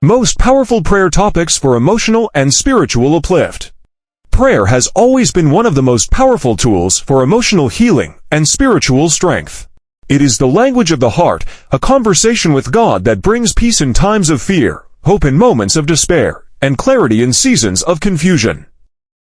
Most powerful prayer topics for emotional and spiritual uplift. Prayer has always been one of the most powerful tools for emotional healing and spiritual strength. It is the language of the heart, a conversation with God that brings peace in times of fear, hope in moments of despair, and clarity in seasons of confusion.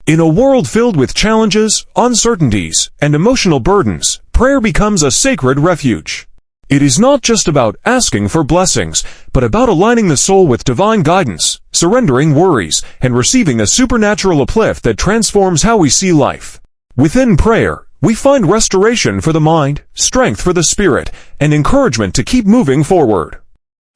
In a world filled with challenges, uncertainties, and emotional burdens, prayer becomes a sacred refuge. It is not just about asking for blessings, but about aligning the soul with divine guidance, surrendering worries, and receiving a supernatural uplift that transforms how we see life. Within prayer, we find restoration for the mind, strength for the spirit, and encouragement to keep moving forward.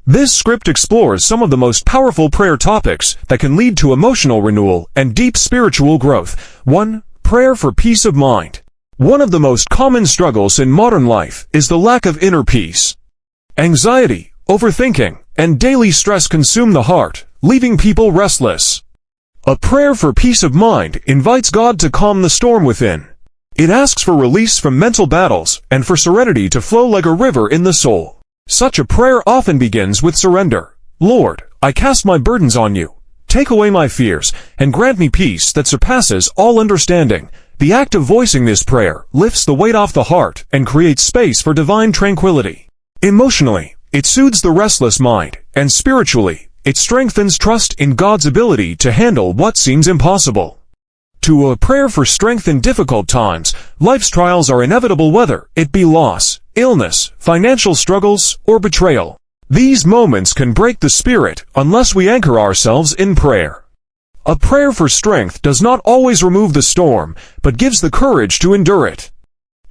This script explores some of the most powerful prayer topics that can lead to emotional renewal and deep spiritual growth. 1. Prayer for peace of mind. One of the most common struggles in modern life is the lack of inner peace. Anxiety, overthinking, and daily stress consume the heart, leaving people restless. A prayer for peace of mind invites God to calm the storm within. It asks for release from mental battles and for serenity to flow like a river in the soul. Such a prayer often begins with surrender. Lord, I cast my burdens on you. Take away my fears, and grant me peace that surpasses all understanding. The act of voicing this prayer lifts the weight off the heart and creates space for divine tranquility. Emotionally, it soothes the restless mind, and spiritually, it strengthens trust in God's ability to handle what seems impossible. 2. A prayer for strength in difficult times. Life's trials are inevitable, whether it be loss, illness, financial struggles, or betrayal. These moments can break the spirit unless we anchor ourselves in prayer. A prayer for strength does not always remove the storm, but gives the courage to endure it.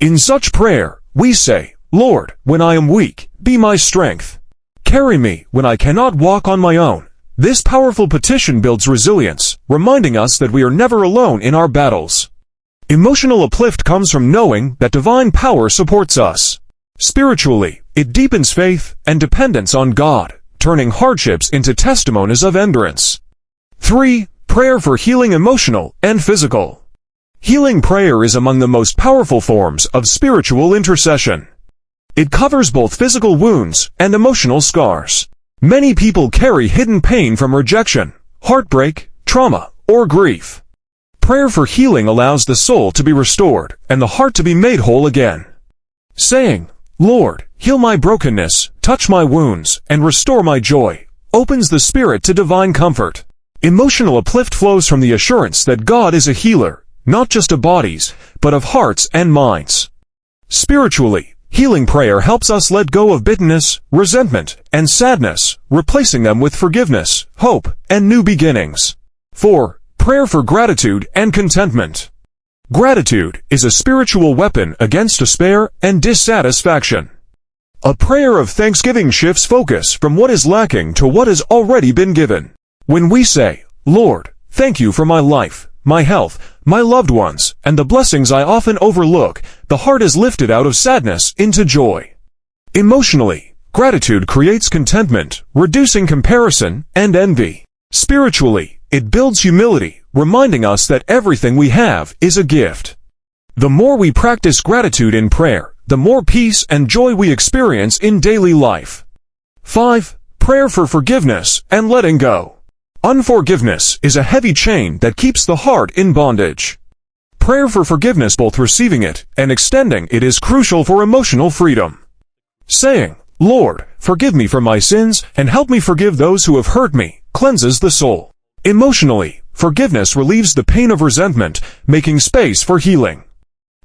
In such prayer, we say, Lord, when I am weak, be my strength. Carry me when I cannot walk on my own. This powerful petition builds resilience, reminding us that we are never alone in our battles. Emotional uplift comes from knowing that divine power supports us. Spiritually, it deepens faith and dependence on God, turning hardships into testimonies of endurance. 3. Prayer for healing, emotional and physical. Healing prayer is among the most powerful forms of spiritual intercession. It covers both physical wounds and emotional scars. Many people carry hidden pain from rejection, heartbreak, trauma, or grief. Prayer for healing allows the soul to be restored and the heart to be made whole again. Saying, Lord, heal my brokenness, touch my wounds, and restore my joy, opens the spirit to divine comfort. Emotional uplift flows from the assurance that God is a healer, not just of bodies, but of hearts and minds. Spiritually, healing prayer helps us let go of bitterness, resentment, and sadness, replacing them with forgiveness, hope, and new beginnings. 4. Prayer for gratitude and contentment. Gratitude is a spiritual weapon against despair and dissatisfaction. A prayer of thanksgiving shifts focus from what is lacking to what has already been given. When we say, Lord, thank you for my life, my health, my loved ones, and the blessings I often overlook, the heart is lifted out of sadness into joy. Emotionally, gratitude creates contentment, reducing comparison and envy. Spiritually, it builds humility, reminding us that everything we have is a gift. The more we practice gratitude in prayer, the more peace and joy we experience in daily life. 5. Prayer for forgiveness and letting go. Unforgiveness is a heavy chain that keeps the heart in bondage. Prayer for forgiveness, both receiving it and extending it, is crucial for emotional freedom. Saying, Lord, forgive me for my sins and help me forgive those who have hurt me, cleanses the soul. Emotionally, forgiveness relieves the pain of resentment, making space for healing.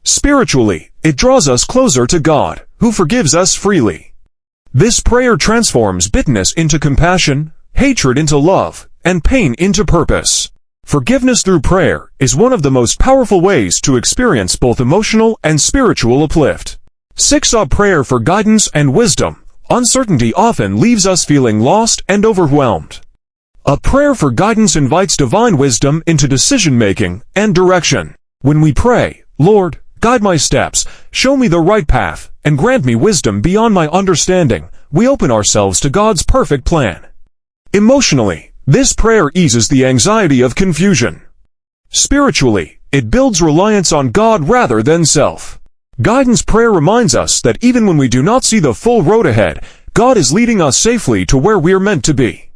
Spiritually, it draws us closer to God, who forgives us freely. This prayer transforms bitterness into compassion, hatred into love, and pain into purpose. Forgiveness through prayer is one of the most powerful ways to experience both emotional and spiritual uplift. 6. Prayer for guidance and wisdom. Uncertainty often leaves us feeling lost and overwhelmed. A prayer for guidance invites divine wisdom into decision-making and direction. When we pray, Lord, guide my steps, show me the right path, and grant me wisdom beyond my understanding, we open ourselves to God's perfect plan. Emotionally, this prayer eases the anxiety of confusion. Spiritually, it builds reliance on God rather than self. Guidance prayer reminds us that even when we do not see the full road ahead, God is leading us safely to where we are meant to be.